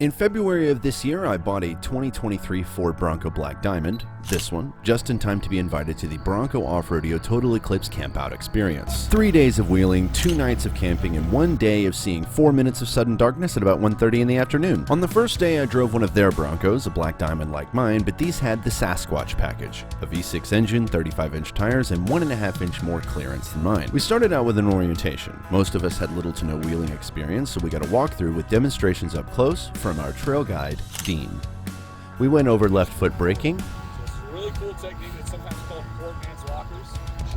In February of this year, I bought a 2023 Ford Bronco Black Diamond, this one, just in time to be invited to the Bronco Off-Rodeo Total Eclipse Campout experience. 3 days of wheeling, 2 nights of camping, and 1 day of seeing 4 minutes of sudden darkness at about 1:30 in the afternoon. On the first day, I drove one of their Broncos, a Black Diamond like mine, but these had the Sasquatch package, a V6 engine, 35-inch tires, and 1.5-inch more clearance than mine. We started out with an orientation. Most of us had little to no wheeling experience, so we got a walkthrough with demonstrations up close from our trail guide, Dean. We went over left foot braking. So it's a really cool technique that's sometimes called poor man's rockers.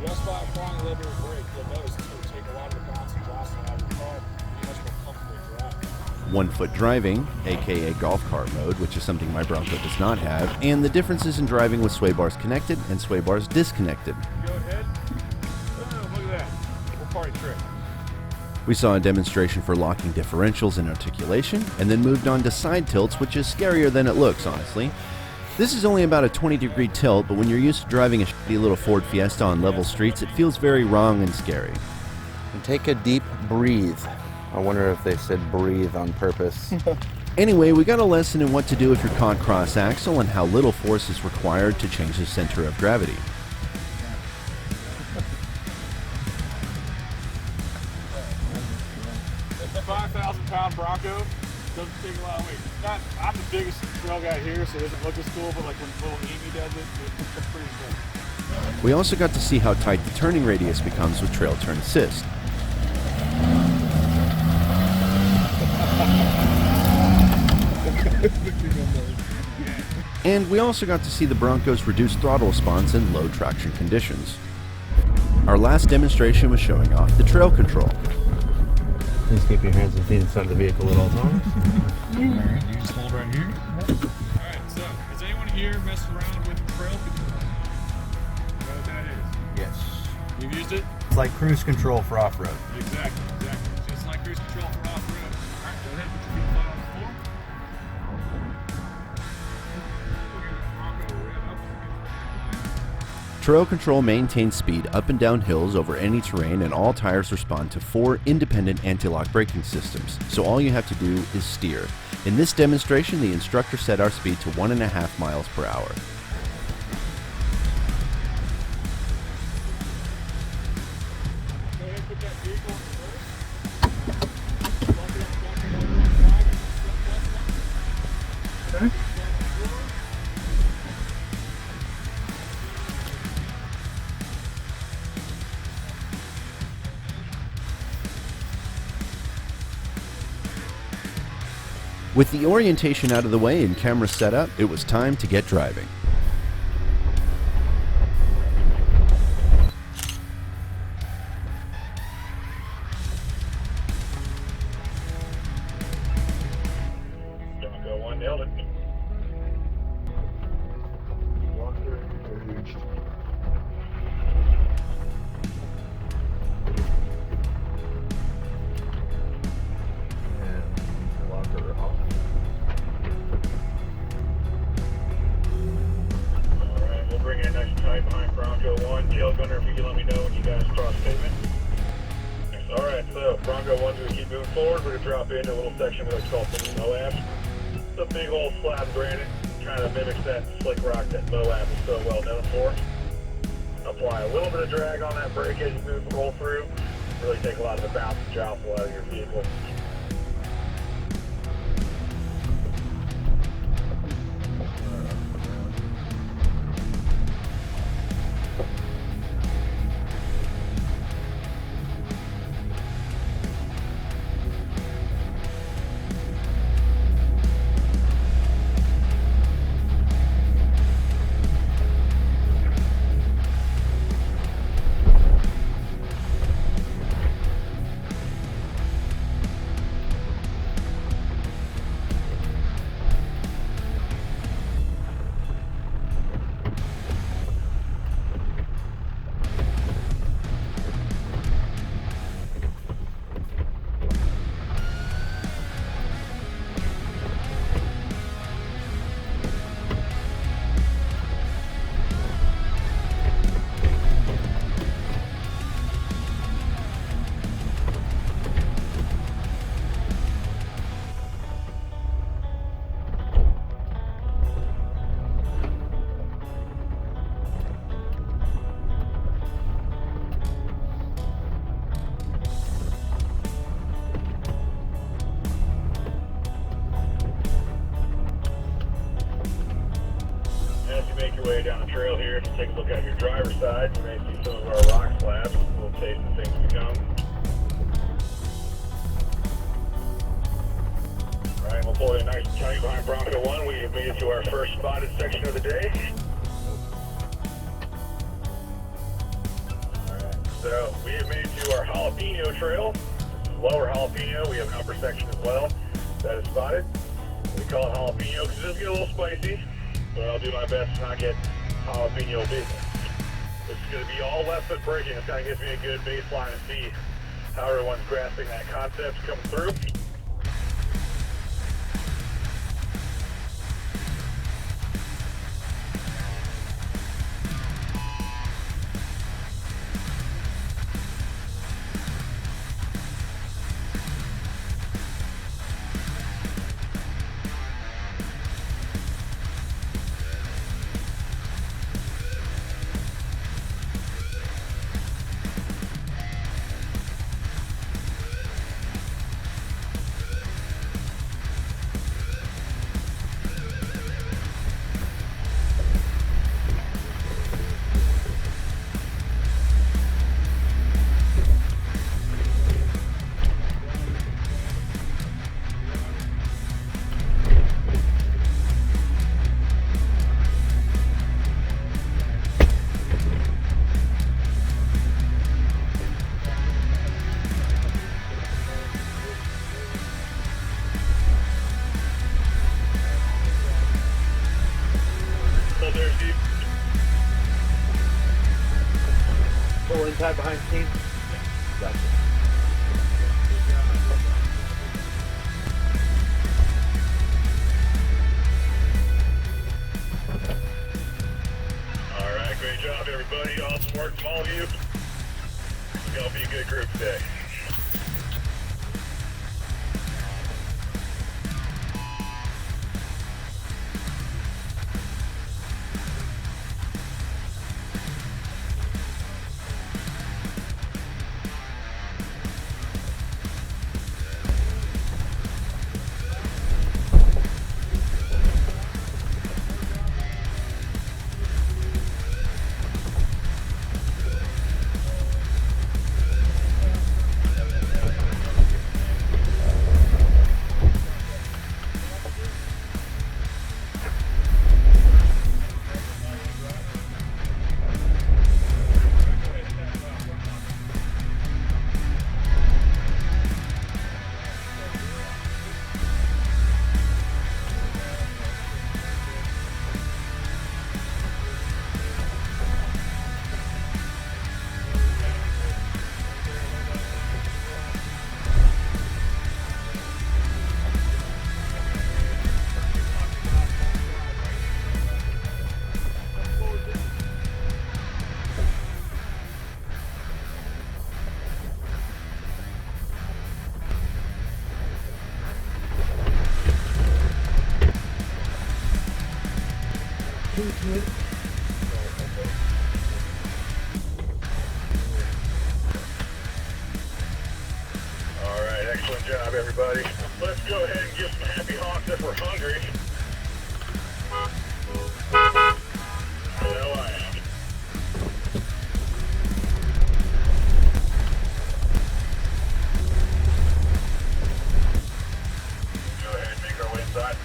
Just by applying a little bit of brake, you'll notice it's going to take a lot of the bounce and blast out of the car and be much more comfortable driving. 1 foot driving, aka golf cart mode, which is something my Bronco does not have, and the differences in driving with sway bars connected and sway bars disconnected. Go ahead. Oh, look at that. Full party trick. We saw a demonstration for locking differentials and articulation, and then moved on to side tilts, which is scarier than it looks, honestly. This is only about a 20-degree tilt, but when you're used to driving a shitty little Ford Fiesta on level streets, it feels very wrong and scary. And take a deep breathe. I wonder if they said breathe on purpose. Anyway, we got a lesson in what to do if you're caught cross-axle and how little force is required to change the center of gravity. It's a 5,000-pound Bronco. Doesn't take a lot of weight. I'm the biggest trail guy here, so it doesn't look as cool, but like when little Amy does it, it's pretty cool. We also got to see how tight the turning radius becomes with trail turn assist. And we also got to see the Bronco's reduced throttle response in low traction conditions. Our last demonstration was showing off the trail control. Please keep your hands and feet inside the vehicle at all times. Alright, you just hold right here. Alright, so, has anyone here messed around with trail control? You know what that is? Yes. You've used it? It's like cruise control for off-road. Exactly. Just like cruise control for off-road. Alright, go ahead, put your feet flat on the floor. Trail control maintains speed up and down hills over any terrain, and all tires respond to 4 independent anti-lock braking systems, so all you have to do is steer. In this demonstration, the instructor set our speed to 1.5 miles per hour. Go ahead and put that vehicle in reverse. Okay. With the orientation out of the way and camera set up, it was time to get driving. Bronco 1 nailed it. Walker engaged. And locker off. Alright, we'll bring it nice and tight behind Bronco 1. Tail gunner, if you can let me know when you guys cross pavement. Alright, so Bronco 1's going to keep moving forward. We're going to drop into a little section what's called Mini-Moab. It's a big old slab granite, trying to mimic that slick rock that Moab is so well known for. Apply a little bit of drag on that brake as you roll through. Really take a lot of the bounce and jostle out of your vehicle. your way down the trail here, if you take a look at your driver's side, you may see some of our rock slabs. We'll taste the things to come. Alright, we'll pull you nice and tight behind Bronco 1. We have made it to our first spotted section of the day. Alright, so we have made it to our Jalapeño Trail. This is lower Jalapeño. We have an upper section as well that is spotted. We call it Jalapeño because it does get a little spicy, but I'll do my best to not get jalapeno business. This is going to be all left foot braking. It kind of gives me a good baseline to see how everyone's grasping that concept coming through. Pull inside behind the team. Gotcha. Alright, great job everybody. Awesome work from all of you. Y'all be a good group today. Alright, excellent job everybody. Let's go ahead and give some happy honks if we're hungry. I know I am. Go ahead and make our way inside.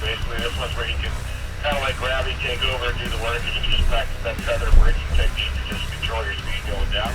basically this one's where you can kind of like gravity take over and do the work. You can just practice that feather braking technique to just control your speed going down.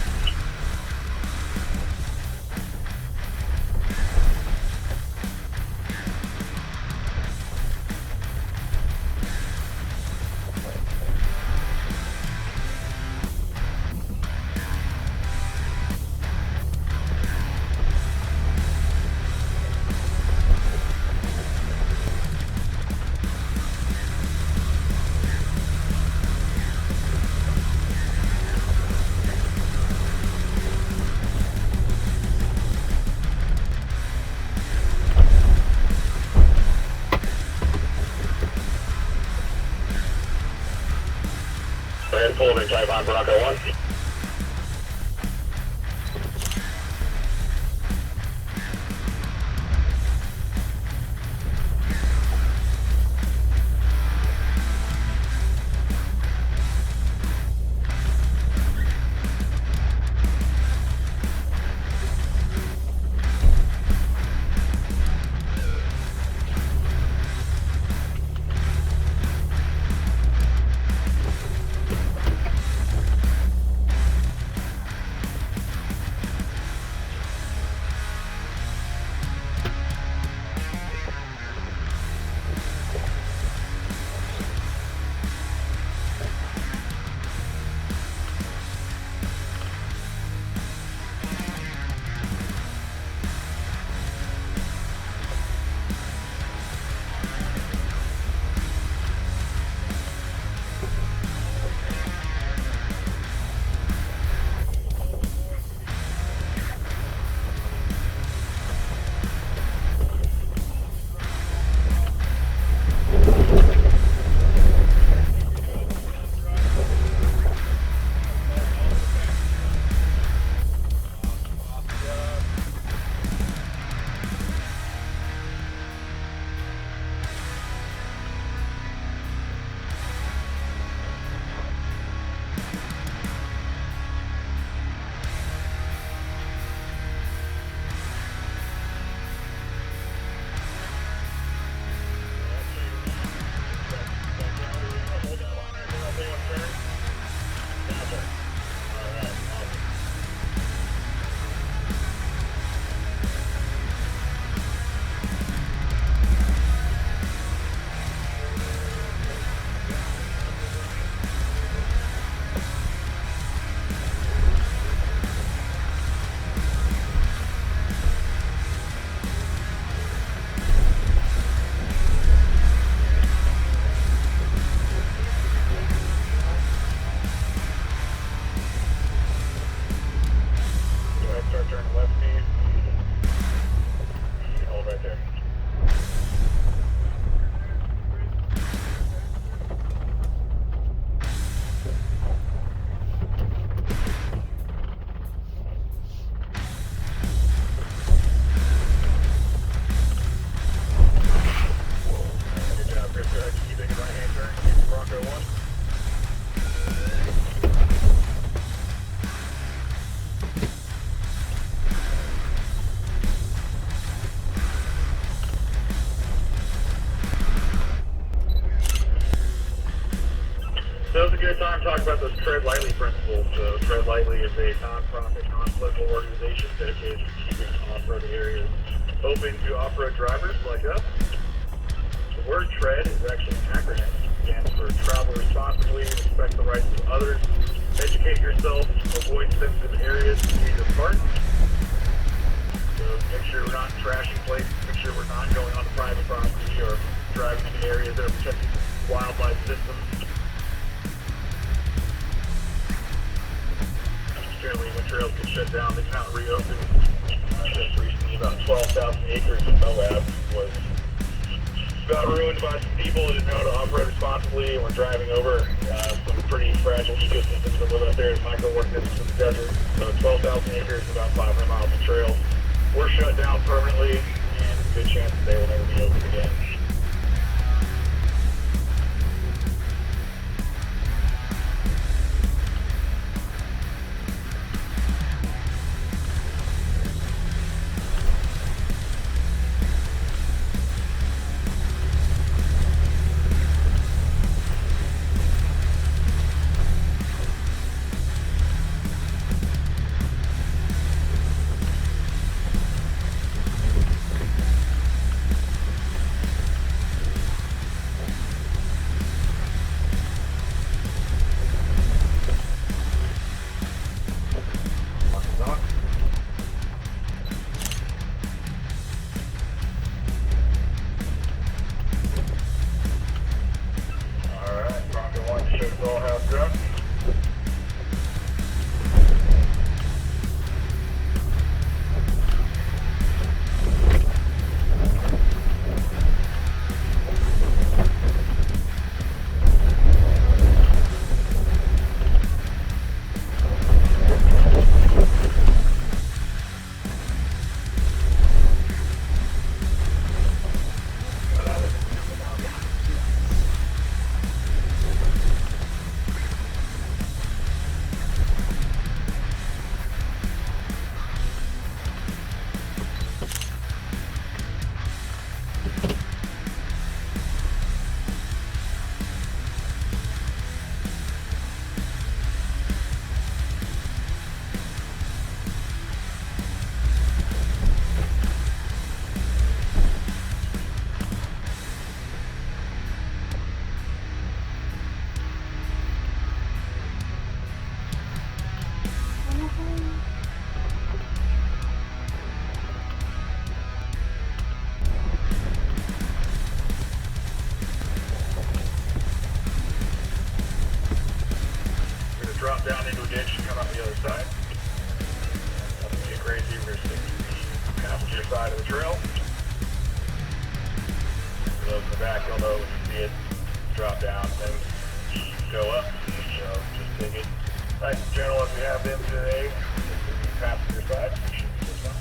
Go ahead and pull over and drive on Bronco 1. Now's a good time to talk about those Tread Lightly principles. So Tread Lightly is a non-profit, non-political organization dedicated to keeping off-road areas open to off-road drivers like us. The word TREAD is actually an acronym. It stands for Travel Responsibly, Respect the Rights of Others, Educate Yourself, Avoid Sensitive Areas, and Do Your Part. So make sure we're not trashing places, make sure we're not going on private property or driving into areas that are protected wildlife systems. Generally, when trails get shut down, they kind of reopen. Just recently, about 12,000 acres in Moab was about ruined by some people that didn't know how to operate responsibly and were driving over some pretty fragile ecosystems that live out there as microorganisms in the desert. So 12,000 acres, about 500 miles of trails, were shut down permanently, and there's a good chance that they will never be open again. side of the trail. For those in the back, you'll know when you see it drop down and then go up. So just take it nice and gentle as we have been today. This is the passenger side. You should be just fine.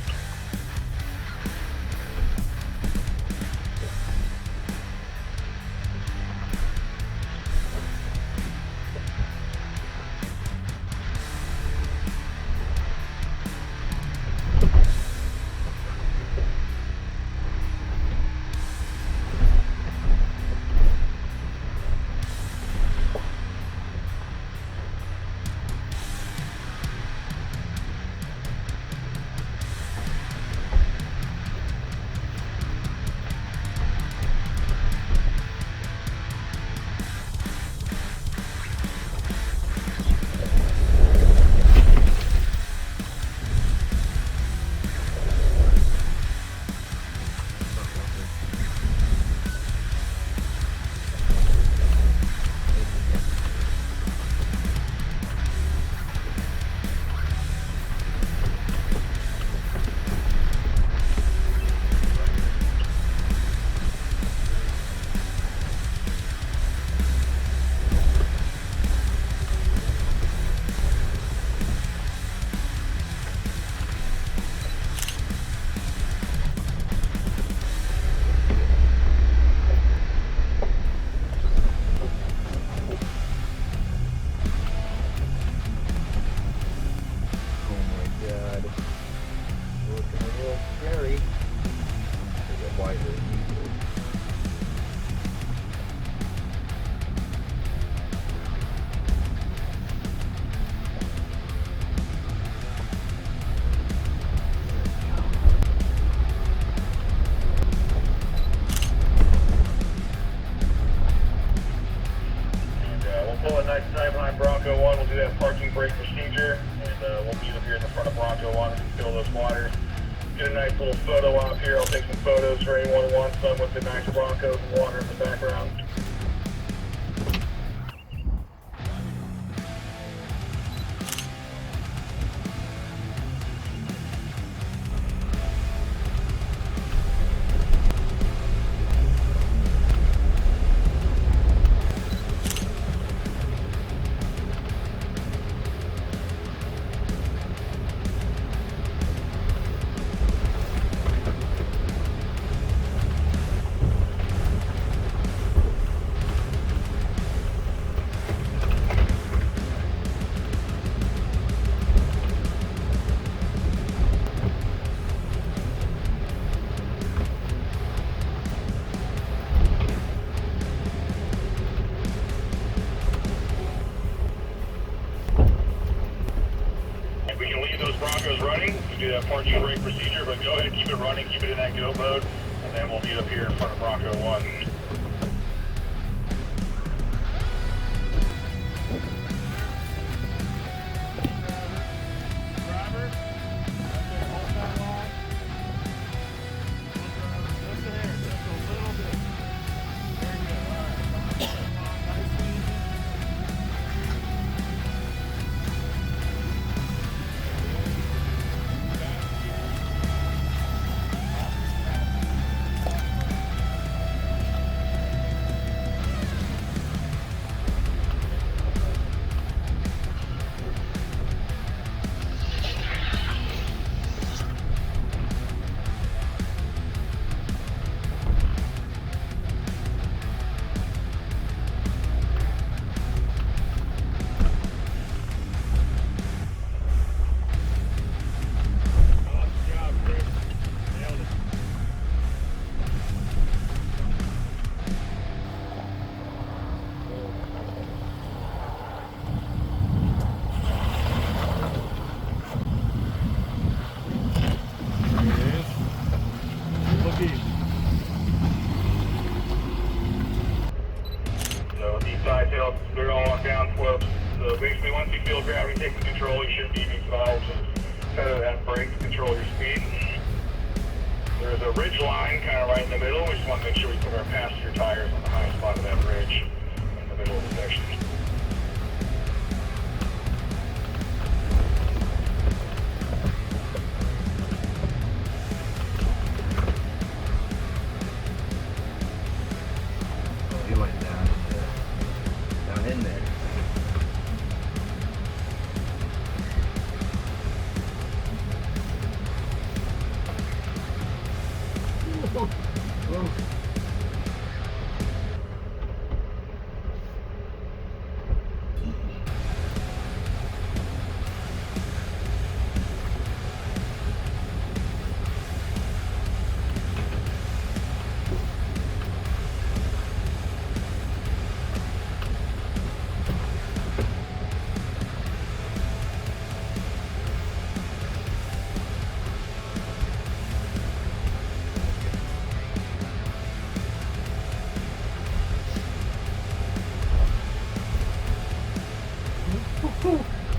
Pull a nice time behind Bronco 1. We'll do that parking brake procedure, and we'll meet up here in the front of Bronco 1 and fill those waters. Get a nice little photo op here. I'll take some photos for anyone who wants some with the nice Broncos and water in the background. Broncos running, we do that parking brake procedure, but go ahead and keep it running, keep it in that go mode, and then we'll meet up here in front of Bronco 1. They're all on down slopes. So basically, once you feel gravity taking control, you shouldn't be any smiles. Just kind of that brake to control your speed. There's a ridge line kind of right in the middle. We just want to make sure we put our passenger tires on the high spot of that ridge in the middle of the section. He went down in there.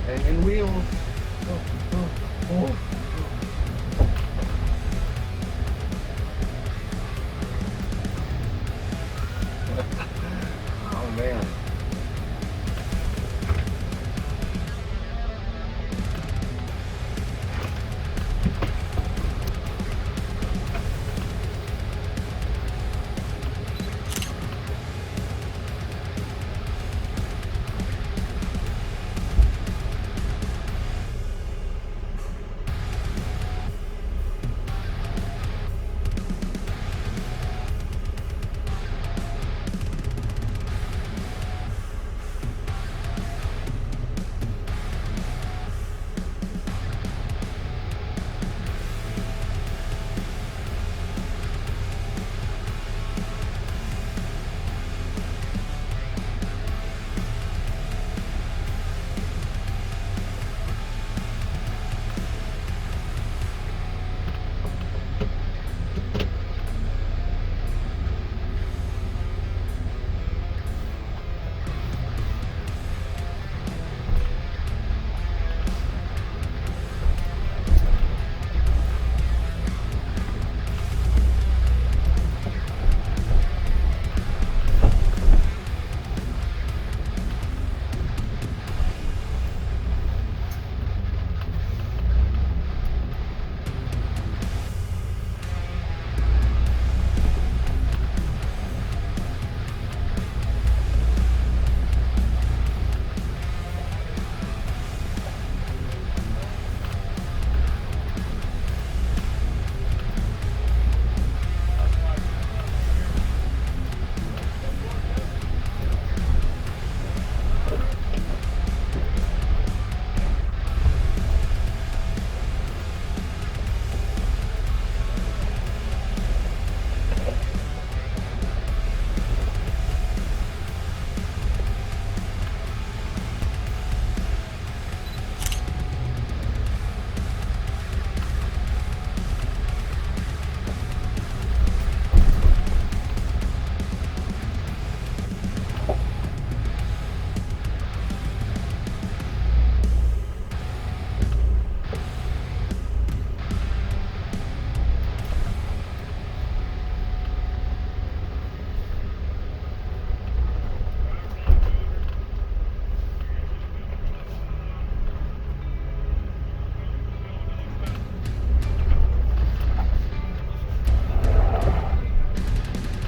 Hanging wheels. Oh man.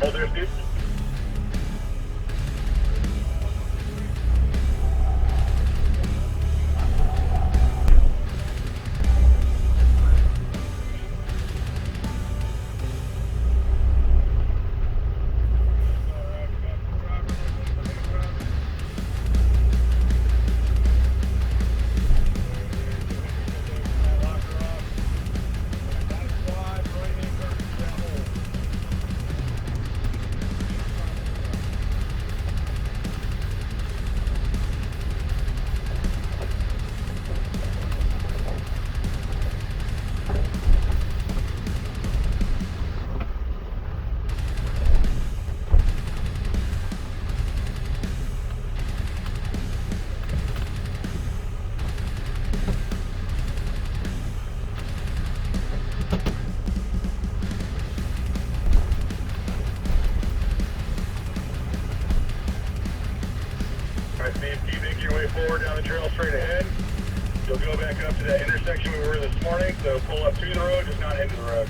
Hold there, Steve. Alright, Steve, keep making your way forward down the trail straight ahead. You'll go back up to that intersection we were this morning, so pull up to the road, just not into the road.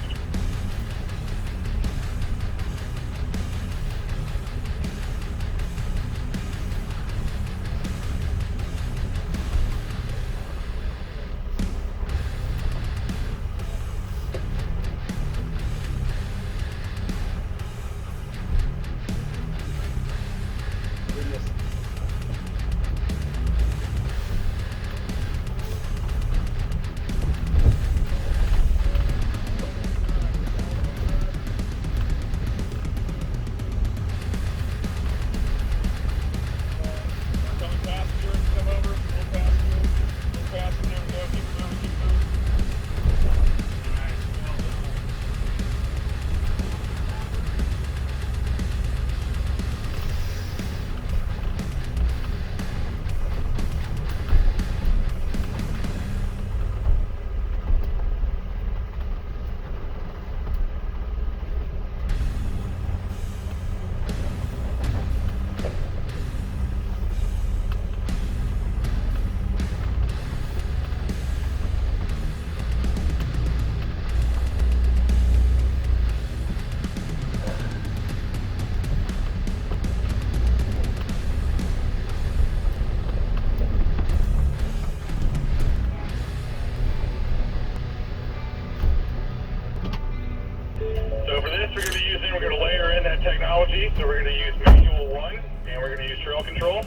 we're going to use manual 1, and we're going to use trail control.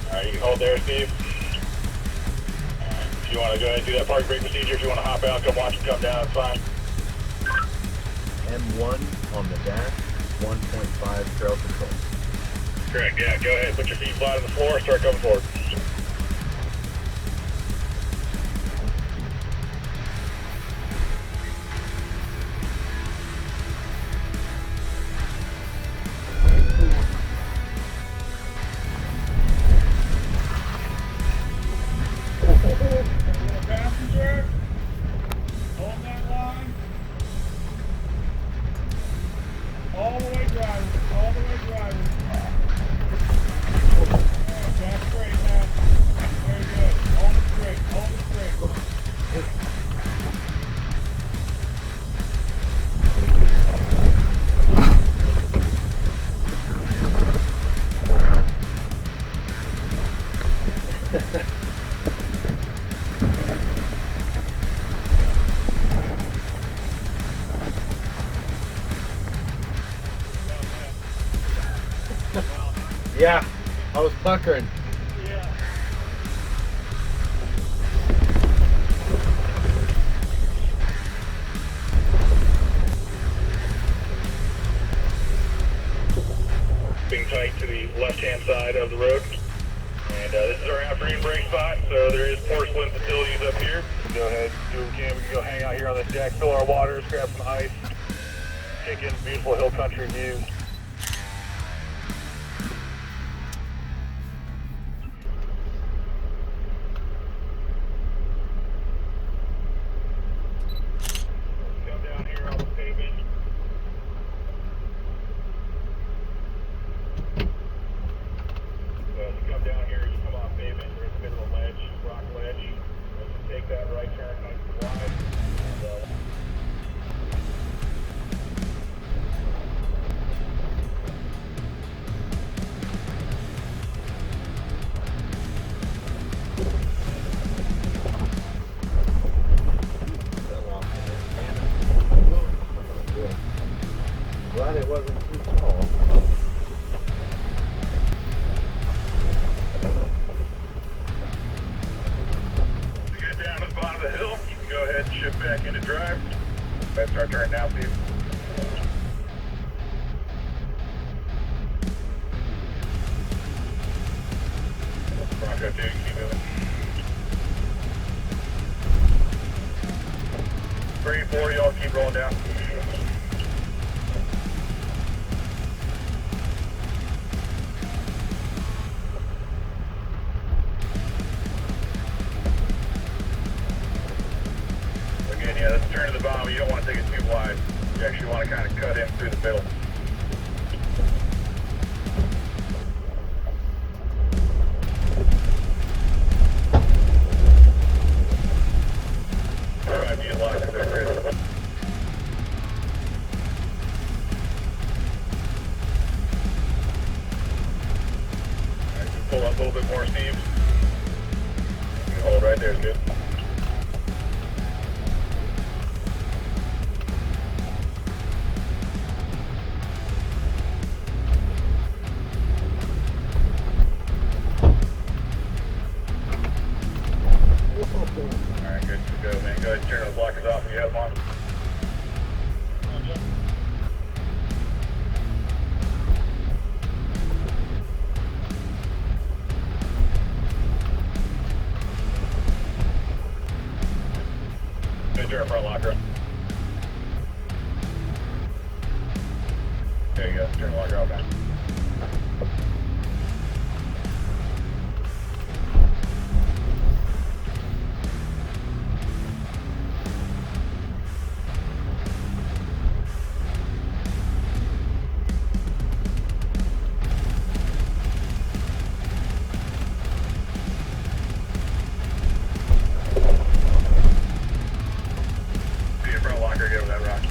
Alright, you can hold there, Steve. Alright, if you want to go ahead and do that park brake procedure, if you want to hop out, come watch it come down, it's fine. M1 on the dash, 1.5 trail control. Correct, yeah, go ahead, put your feet flat on the floor, start coming forward. Passenger, hold that line. All the way driving, all the way driving. That's great, man. Very good. Hold it straight, hold it straight. Yeah, I was puckering. Yeah. Being tight to the left-hand side of the road. And this is our afternoon break spot, so there is porcelain facilities up here. Go ahead, do what we can. We can go hang out here on this deck, fill our waters, grab some ice, take in beautiful hill country views. Come down here on the pavement. So as you come down here, you come off pavement, we're in the middle of a ledge, rock ledge. As you take that right turn, nice and wide. And, Glad it wasn't too small. to get down to the bottom of the hill, you can go ahead and shift back into drive. Let's start turning now, Steve. Bronco 2, keep moving. 3 and 4, y'all keep rolling down. Again, yeah, that's turn to the bottom. You don't want to take it too wide. You actually want to kind of cut in through the middle. Might be a lot of there, Chris. Alright, just pull up a little bit more, Steve. You can hold right there, is good. Alright, good to go, man. Go ahead and turn those blockers off if you have them on. Good turn front locker. There you go. Turn the locker off now. See your front locker, get with that rock.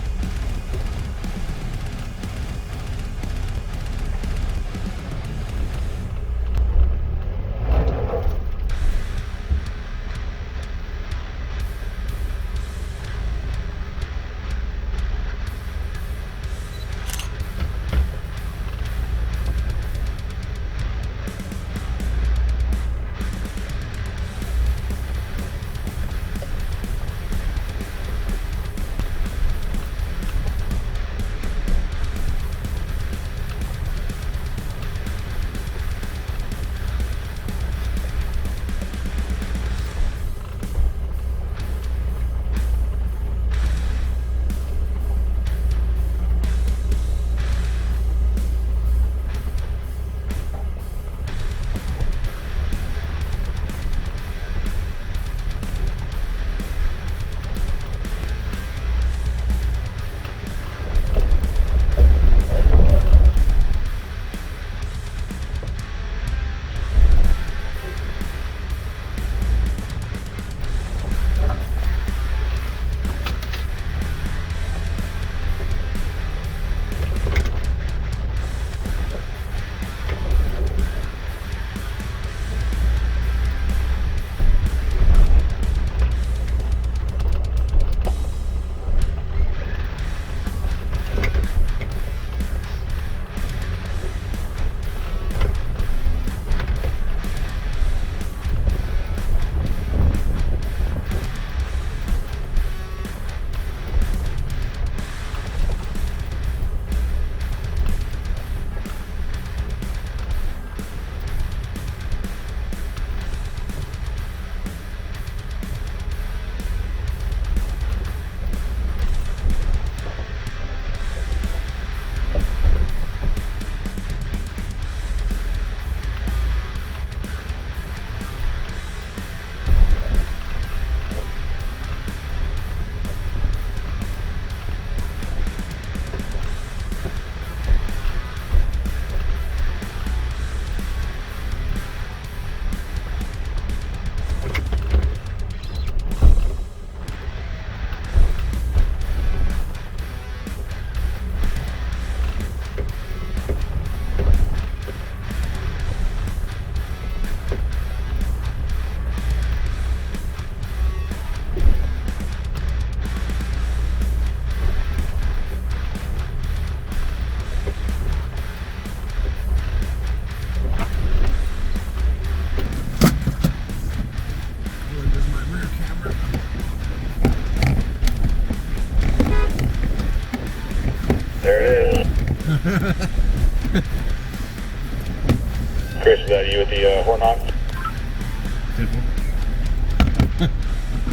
Chris, is that you at the horn honk?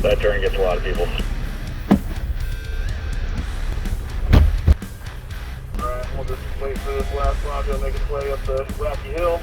That turn gets a lot of people. Alright, we'll just wait for this last Bronco to make its way up the rocky hill.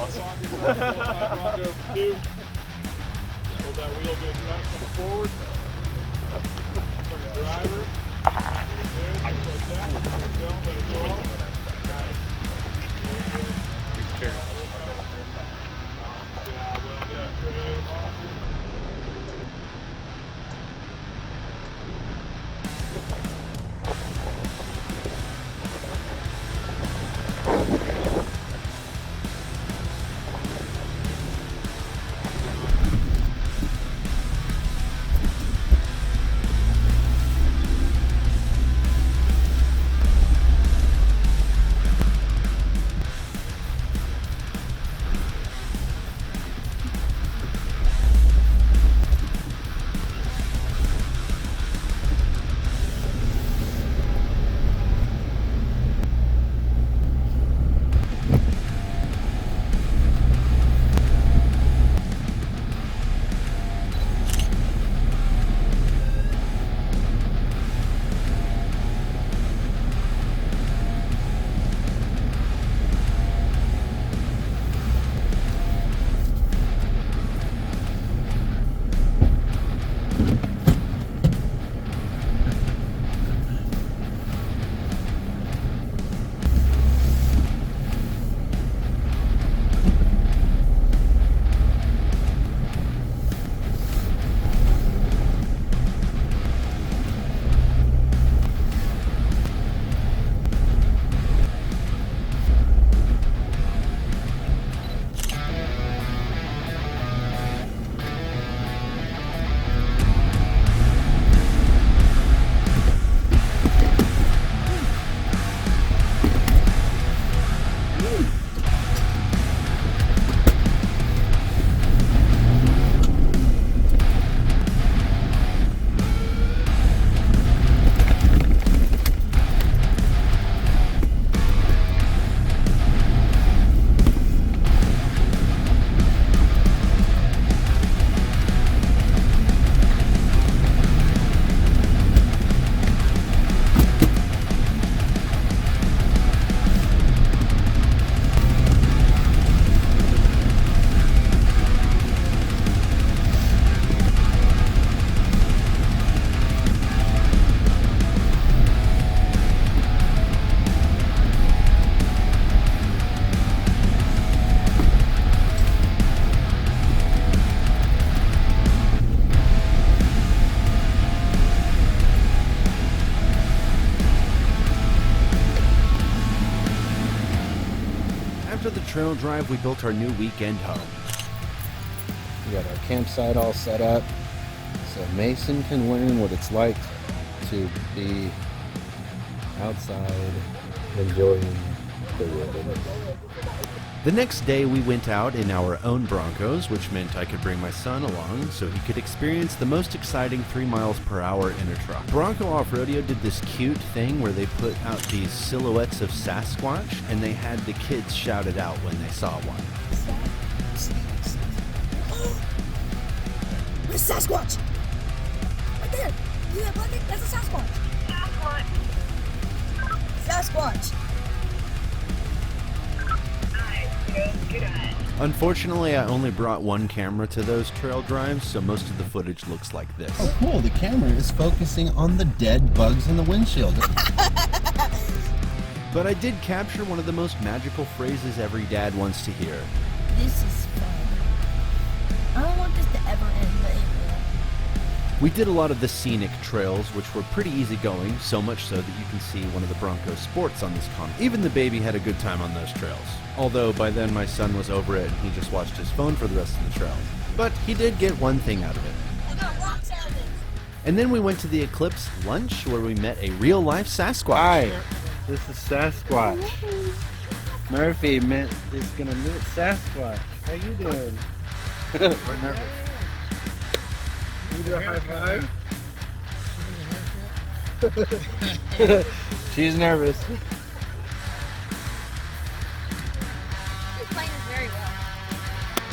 Bronco 2. Hold that wheel good back and forward. From the driver. There, just like that. Don't let it go off. Nice. Yeah, well done, Craig. After the trail drive, we built our new weekend home. We got our campsite all set up so Mason can learn what it's like to be outside enjoying the wilderness. The next day, we went out in our own Broncos, which meant I could bring my son along so he could experience the most exciting 3 miles per hour in a truck. Bronco Off-Rodeo did this cute thing where they put out these silhouettes of Sasquatch, and they had the kids shout it out when they saw one. Where's Sasquatch? Right there. See that blanket? That's a Sasquatch. Sasquatch. Unfortunately, I only brought one camera to those trail drives, so most of the footage looks like this. Oh, cool. The camera is focusing on the dead bugs in the windshield. But I did capture one of the most magical phrases every dad wants to hear. This is fun. I don't want this to ever end, but it will. We did a lot of the scenic trails, which were pretty easygoing, so much so that you can see one of the Bronco sports on this con. Even the baby had a good time on those trails. Although by then my son was over it and he just watched his phone for the rest of the trail. But he did get one thing out of it. I got rocks out of it. And then we went to the Eclipse lunch where we met a real-life Sasquatch. Hi, this is Sasquatch. Murphy is gonna meet Sasquatch. How you doing? We're nervous. You do a high five? She's nervous. He's playing this very well.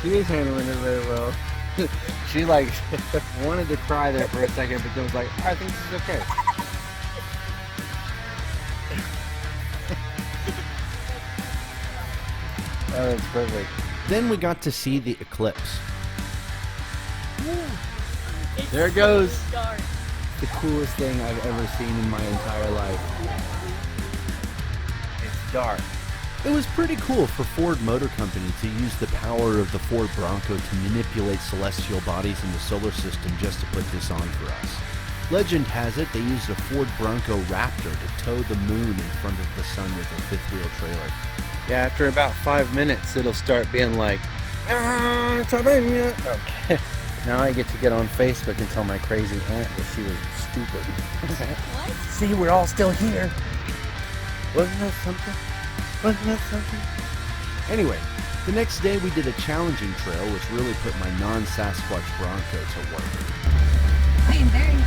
She is handling it very well. She wanted to cry there for a second, but then was like, I think this is okay. Oh, that's perfect. Then we got to see the Eclipse. There it goes. The coolest thing I've ever seen in my entire life. It's dark. It was pretty cool for Ford Motor Company to use the power of the Ford Bronco to manipulate celestial bodies in the solar system just to put this on for us. Legend has it they used a Ford Bronco Raptor to tow the moon in front of the sun with a fifth-wheel trailer. Yeah, after about 5 minutes, it'll start being like, okay. Now I get to get on Facebook and tell my crazy aunt that she was stupid. What? See, we're all still here. Wasn't that something? Wasn't that something? Anyway, the next day we did a challenging trail which really put my non-Sasquatch Bronco to work. I am very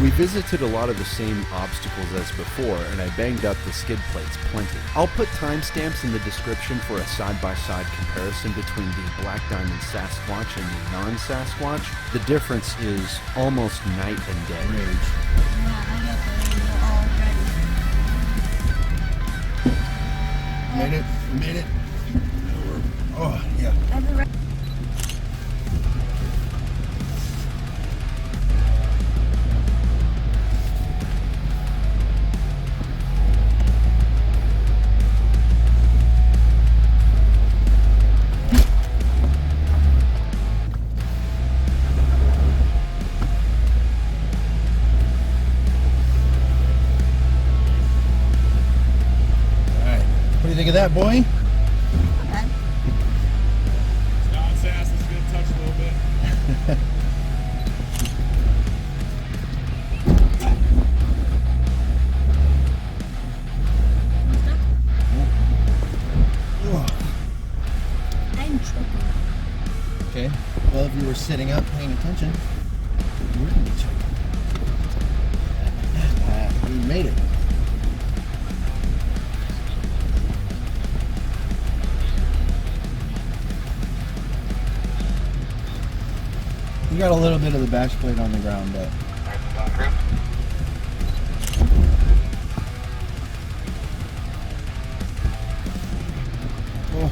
We visited a lot of the same obstacles as before, and I banged up the skid plates plenty. I'll put timestamps in the description for a side-by-side comparison between the Black Diamond Sasquatch and the non-Sasquatch. The difference is almost night and day. Made it. We made it. Oh, yeah. What do you think of that, boy? Non-SAS is going to touch a little bit. I'm tripping. Okay. Well, if you were sitting up paying attention, you wouldn't be choking. We made it. We got a little bit of the bash plate on the ground, but oh.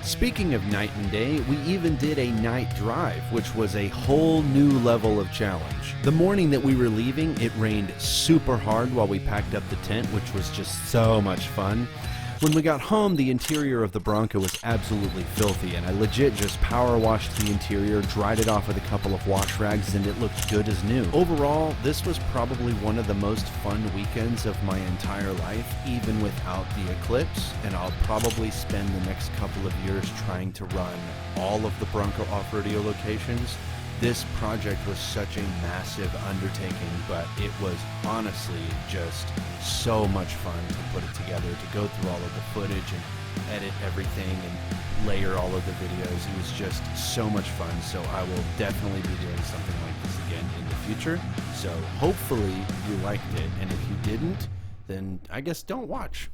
Speaking of night and day, we even did a night drive, which was a whole new level of challenge. The morning that we were leaving, it rained super hard while we packed up the tent, which was just so much fun. When we got home, the interior of the Bronco was absolutely filthy, and I legit just power washed the interior, dried it off with a couple of wash rags, and it looked good as new. Overall, this was probably one of the most fun weekends of my entire life, even without the Eclipse, and I'll probably spend the next couple of years trying to run all of the Bronco off-rodeo locations. This project was such a massive undertaking, but it was honestly just so much fun to put it together, to go through all of the footage and edit everything and layer all of the videos. It was just so much fun, so I will definitely be doing something like this again in the future. So hopefully you liked it, and if you didn't, then I guess don't watch.